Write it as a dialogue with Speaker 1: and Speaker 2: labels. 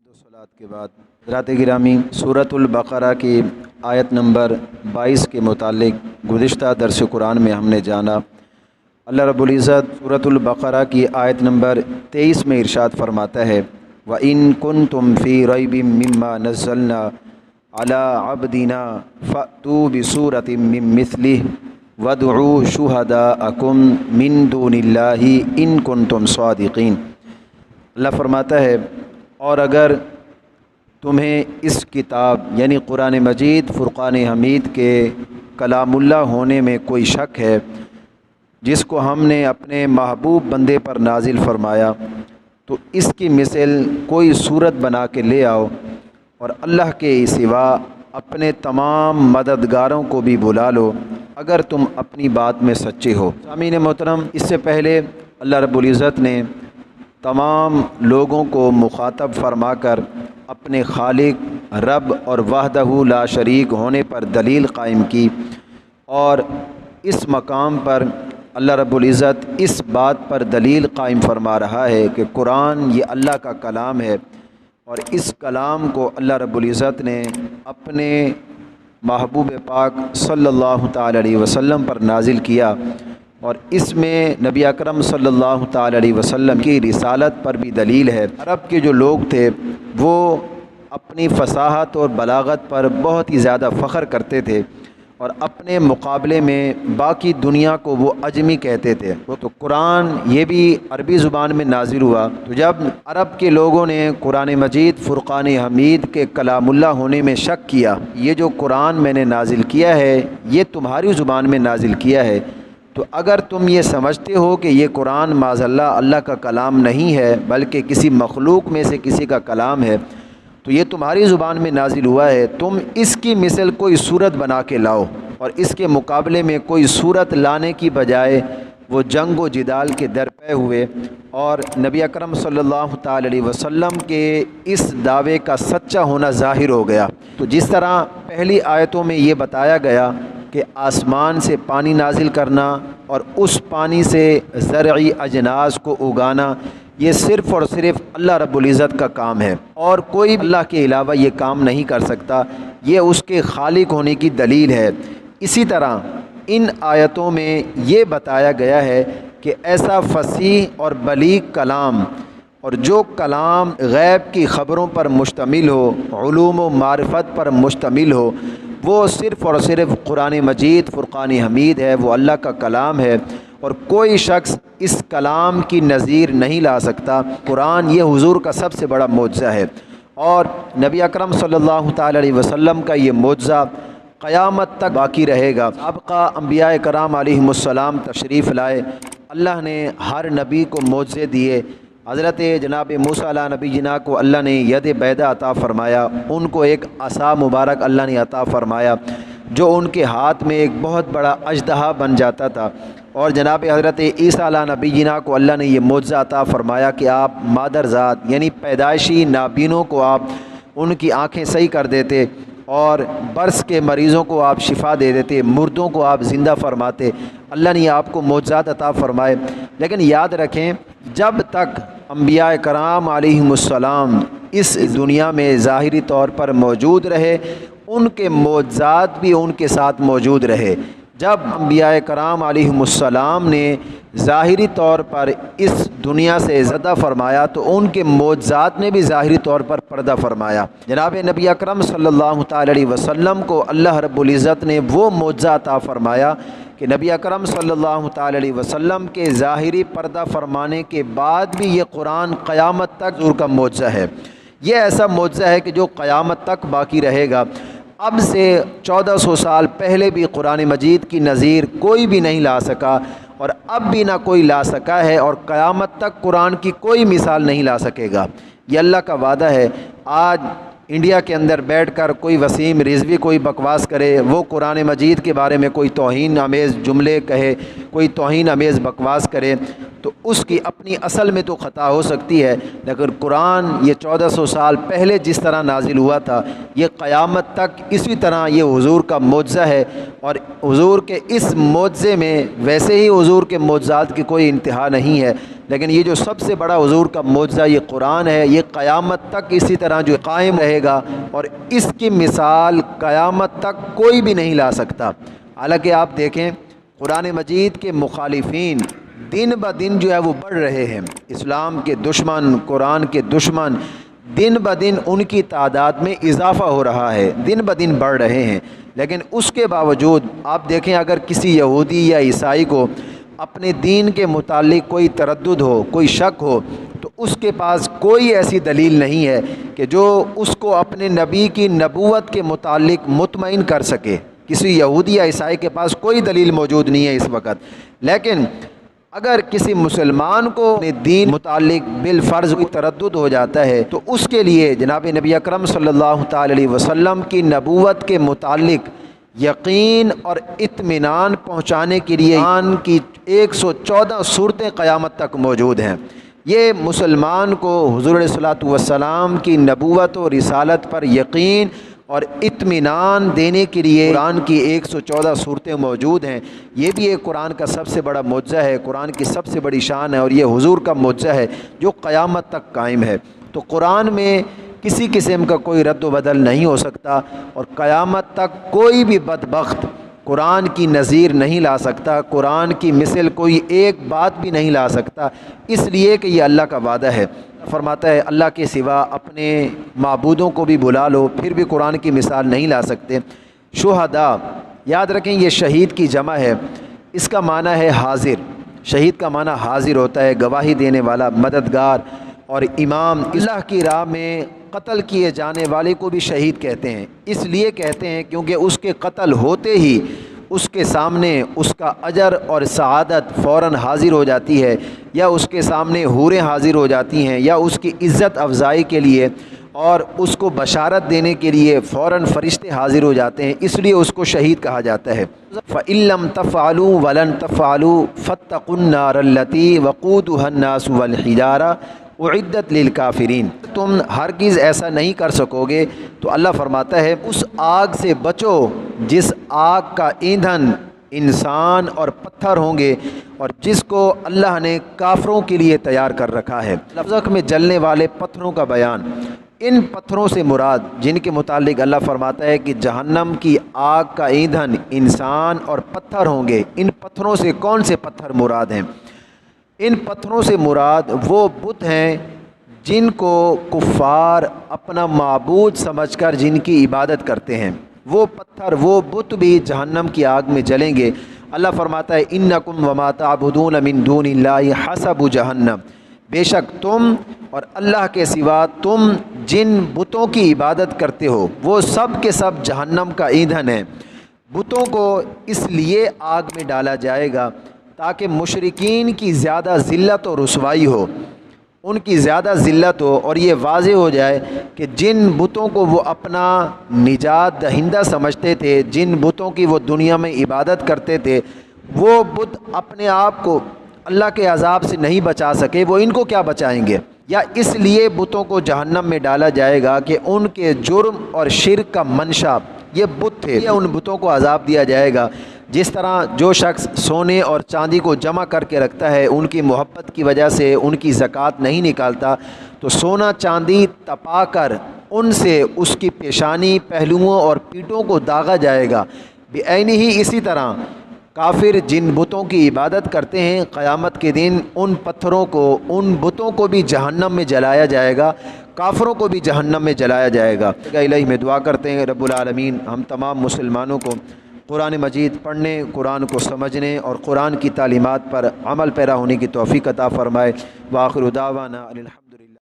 Speaker 1: دو صلات کے بعد حضرات گرامی سورۃ البقرہ کی آیت نمبر 22 کے متعلق گزشتہ درس قرآن میں ہم نے جانا اللہ رب العزت سورۃ البقرہ کی آیت نمبر 23 میں ارشاد فرماتا ہے وَإِن كُنتُمْ فِي رَيْبٍ مِّمَّا نَزَّلْنَا عَلَىٰ عَبْدِنَا فَأْتُوا بِسُورَةٍ مِّن مِّثْلِهِ وَادْعُوا شُهَدَاءَكُم مِّن دُونِ اللَّهِ إِن كُنتُمْ صَادِقِينَ۔ اللہ فرماتا ہے اور اگر تمہیں اس کتاب یعنی قرآن مجید فرقان حمید کے کلام اللہ ہونے میں کوئی شک ہے جس کو ہم نے اپنے محبوب بندے پر نازل فرمایا تو اس کی مثل کوئی صورت بنا کے لے آؤ اور اللہ کے سوا اپنے تمام مددگاروں کو بھی بلا لو اگر تم اپنی بات میں سچے ہو۔ سامعین محترم، اس سے پہلے اللہ رب العزت نے تمام لوگوں کو مخاطب فرما کر اپنے خالق رب اور وحدہ لا شریک ہونے پر دلیل قائم کی، اور اس مقام پر اللہ رب العزت اس بات پر دلیل قائم فرما رہا ہے کہ قرآن یہ اللہ کا کلام ہے، اور اس کلام کو اللہ رب العزت نے اپنے محبوب پاک صلی اللہ تعالی علیہ وسلم پر نازل کیا، اور اس میں نبی اکرم صلی اللہ تعالی علیہ وسلم کی رسالت پر بھی دلیل ہے۔ عرب کے جو لوگ تھے وہ اپنی فصاحت اور بلاغت پر بہت ہی زیادہ فخر کرتے تھے، اور اپنے مقابلے میں باقی دنیا کو وہ عجمی کہتے تھے۔ تو قرآن یہ بھی عربی زبان میں نازل ہوا، تو جب عرب کے لوگوں نے قرآن مجید فرقان حمید کے کلام اللہ ہونے میں شک کیا، یہ جو قرآن میں نے نازل کیا ہے یہ تمہاری زبان میں نازل کیا ہے، تو اگر تم یہ سمجھتے ہو کہ یہ قرآن معاذ اللہ کا کلام نہیں ہے بلکہ کسی مخلوق میں سے کسی کا کلام ہے، تو یہ تمہاری زبان میں نازل ہوا ہے، تم اس کی مثل کوئی صورت بنا کے لاؤ، اور اس کے مقابلے میں کوئی صورت لانے کی بجائے وہ جنگ و جدال کے درپے ہوئے، اور نبی اکرم صلی اللہ تعالی علیہ وسلم کے اس دعوے کا سچا ہونا ظاہر ہو گیا۔ تو جس طرح پہلی آیتوں میں یہ بتایا گیا کہ آسمان سے پانی نازل کرنا اور اس پانی سے زرعی اجناس کو اگانا یہ صرف اور صرف اللہ رب العزت کا کام ہے، اور کوئی اللہ کے علاوہ یہ کام نہیں کر سکتا، یہ اس کے خالق ہونے کی دلیل ہے۔ اسی طرح ان آیتوں میں یہ بتایا گیا ہے کہ ایسا فصیح اور بلیغ کلام، اور جو کلام غیب کی خبروں پر مشتمل ہو، علوم و معرفت پر مشتمل ہو، وہ صرف اور صرف قرآن مجید فرقان حمید ہے، وہ اللہ کا کلام ہے، اور کوئی شخص اس کلام کی نظیر نہیں لا سکتا۔ قرآن یہ حضور کا سب سے بڑا معجزہ ہے، اور نبی اکرم صلی اللہ تعالی علیہ وسلم کا یہ معجزہ قیامت تک باقی رہے گا۔ سابقہ انبیاء کرام علیہم السلام تشریف لائے، اللہ نے ہر نبی کو معجزے دیے۔ حضرت جناب موسیٰ علیہ نبی جنا کو اللہ نے ید بیضا عطا فرمایا، ان کو ایک عصا مبارک اللہ نے عطا فرمایا جو ان کے ہاتھ میں ایک بہت بڑا اژدہا بن جاتا تھا، اور جناب حضرت عیسیٰ علیہ نبی جنا کو اللہ نے یہ معجزہ عطا فرمایا کہ آپ مادر ذات یعنی پیدائشی نابینوں کو آپ ان کی آنکھیں صحیح کر دیتے، اور برس کے مریضوں کو آپ شفا دے دیتے، مردوں کو آپ زندہ فرماتے۔ اللہ نے آپ کو معجزات عطا فرمائے، لیکن یاد رکھیں جب تک انبیاء کرام علیہم السلام اس دنیا میں ظاہری طور پر موجود رہے، ان کے معجزات بھی ان کے ساتھ موجود رہے۔ جب انبیاء کرام علیہم السلام نے ظاہری طور پر اس دنیا سے زدہ فرمایا تو ان کے معجزات نے بھی ظاہری طور پر پردہ فرمایا۔ جناب نبی اکرم صلی اللہ تعالی علیہ وسلم کو اللہ رب العزت نے وہ معجزہ عطا فرمایا کہ نبی اکرم صلی اللہ تعالی علیہ وسلم کے ظاہری پردہ فرمانے کے بعد بھی یہ قرآن قیامت تک حضور کا معجزہ ہے۔ یہ ایسا معجزہ ہے کہ جو قیامت تک باقی رہے گا۔ اب سے 1400 سال پہلے بھی قرآن مجید کی نظیر کوئی بھی نہیں لا سکا، اور اب بھی نہ کوئی لا سکا ہے، اور قیامت تک قرآن کی کوئی مثال نہیں لا سکے گا۔ یہ اللہ کا وعدہ ہے۔ آج انڈیا کے اندر بیٹھ کر کوئی وسیم رضوی کوئی بکواس کرے، وہ قرآن مجید کے بارے میں کوئی توہین آمیز جملے کہے، کوئی توہین آمیز بکواس کرے، تو اس کی اپنی اصل میں تو خطا ہو سکتی ہے، لیکن قرآن یہ 1400 سال پہلے جس طرح نازل ہوا تھا یہ قیامت تک اسی طرح یہ حضور کا معجزہ ہے، اور حضور کے اس معجزے میں ویسے ہی حضور کے معجزات کی کوئی انتہا نہیں ہے، لیکن یہ جو سب سے بڑا حضور کا معجزہ یہ قرآن ہے، یہ قیامت تک اسی طرح جو قائم رہے گا، اور اس کی مثال قیامت تک کوئی بھی نہیں لا سکتا۔ حالانکہ آپ دیکھیں قرآن مجید کے مخالفین دن بہ دن جو ہے وہ بڑھ رہے ہیں، اسلام کے دشمن، قرآن کے دشمن دن بہ دن ان کی تعداد میں اضافہ ہو رہا ہے، دن بہ دن بڑھ رہے ہیں۔ لیکن اس کے باوجود آپ دیکھیں اگر کسی یہودی یا عیسائی کو اپنے دین کے متعلق کوئی تردد ہو، کوئی شک ہو، تو اس کے پاس کوئی ایسی دلیل نہیں ہے کہ جو اس کو اپنے نبی کی نبوت کے متعلق مطمئن کر سکے۔ کسی یہودی یا عیسائی کے پاس کوئی دلیل موجود نہیں ہے اس وقت۔ لیکن اگر کسی مسلمان کو اپنے دین متعلق بالفرض کوئی تردد ہو جاتا ہے تو اس کے لیے جناب نبی اکرم صلی اللہ تعالی علیہ وسلم کی نبوت کے متعلق یقین اور اطمینان پہنچانے کے لیے قرآن کی 114 صورتیں قیامت تک موجود ہیں۔ یہ مسلمان کو حضور علیہ الصلوۃ والسلام کی نبوت و رسالت پر یقین اور اطمینان دینے کے لیے قرآن کی 114 صورتیں موجود ہیں۔ یہ بھی ایک قرآن کا سب سے بڑا معجزہ ہے، قرآن کی سب سے بڑی شان ہے، اور یہ حضور کا معجزہ ہے جو قیامت تک قائم ہے۔ تو قرآن میں کسی قسم کا کوئی رد و بدل نہیں ہو سکتا، اور قیامت تک کوئی بھی بدبخت قرآن کی نظیر نہیں لا سکتا، قرآن کی مثل کوئی ایک بات بھی نہیں لا سکتا، اس لیے کہ یہ اللہ کا وعدہ ہے۔ فرماتا ہے اللہ کے سوا اپنے معبودوں کو بھی بلا لو پھر بھی قرآن کی مثال نہیں لا سکتے۔ شہداء یاد رکھیں یہ شہید کی جمع ہے، اس کا معنی ہے حاضر، شہید کا معنی حاضر ہوتا ہے، گواہی دینے والا، مددگار اور امام۔ اللہ کی راہ میں قتل کیے جانے والے کو بھی شہید کہتے ہیں، اس لیے کہتے ہیں کیونکہ اس کے قتل ہوتے ہی اس کے سامنے اس کا اجر اور سعادت فوراً حاضر ہو جاتی ہے، یا اس کے سامنے حوریں حاضر ہو جاتی ہیں، یا اس کی عزت افزائی کے لیے اور اس کو بشارت دینے کے لیے فوراً فرشتے حاضر ہو جاتے ہیں، اس لیے اس کو شہید کہا جاتا ہے۔ فَإِن لَّمْ تَفْعَلُوا وَلَن تَفْعَلُوا فَاتَّقُوا النَّارَ الَّتِي وَقُودُهَا النَّاسُ وَالْحِجَارَةُ اعدت للکافرین۔ تم ہرگز ایسا نہیں کر سکو گے تو اللہ فرماتا ہے اس آگ سے بچو جس آگ کا ایندھن انسان اور پتھر ہوں گے، اور جس کو اللہ نے کافروں کے لیے تیار کر رکھا ہے۔ دوزخ میں جلنے والے پتھروں کا بیان، ان پتھروں سے مراد جن کے متعلق اللہ فرماتا ہے کہ جہنم کی آگ کا ایندھن انسان اور پتھر ہوں گے، ان پتھروں سے کون سے پتھر مراد ہیں؟ ان پتھروں سے مراد وہ بت ہیں جن کو کفار اپنا معبود سمجھ کر جن کی عبادت کرتے ہیں، وہ پتھر وہ بت بھی جہنم کی آگ میں جلیں گے۔ اللہ فرماتا ہے انکم وما تعبدون من دون اللہ حسب جہنم، بے شک تم اور اللہ کے سوا تم جن بتوں کی عبادت کرتے ہو وہ سب کے سب جہنم کا ایندھن ہے۔ بتوں کو اس لیے آگ میں ڈالا جائے گا تاکہ مشرکین کی زیادہ ذلت و رسوائی ہو، ان کی زیادہ ذلت ہو، اور یہ واضح ہو جائے کہ جن بتوں کو وہ اپنا نجات دہندہ سمجھتے تھے، جن بتوں کی وہ دنیا میں عبادت کرتے تھے، وہ بت اپنے آپ کو اللہ کے عذاب سے نہیں بچا سکے، وہ ان کو کیا بچائیں گے؟ یا اس لیے بتوں کو جہنم میں ڈالا جائے گا کہ ان کے جرم اور شرک کا منشا یہ بت تھے، ان بتوں کو عذاب دیا جائے گا۔ جس طرح جو شخص سونے اور چاندی کو جمع کر کے رکھتا ہے، ان کی محبت کی وجہ سے ان کی زکوٰۃ نہیں نکالتا، تو سونا چاندی تپا کر ان سے اس کی پیشانی، پہلوؤں اور پیٹھوں کو داغا جائے گا۔ بعینہ ہی اسی طرح کافر جن بتوں کی عبادت کرتے ہیں قیامت کے دن ان پتھروں کو، ان بتوں کو بھی جہنم میں جلایا جائے گا، کافروں کو بھی جہنم میں جلایا جائے گا۔ الہی میں دعا کرتے ہیں رب العالمین ہم تمام مسلمانوں کو قرآن مجید پڑھنے، قرآن کو سمجھنے اور قرآن کی تعلیمات پر عمل پیرا ہونے کی توفیق عطا فرمائے۔ وآخر دعوانا الحمدللہ۔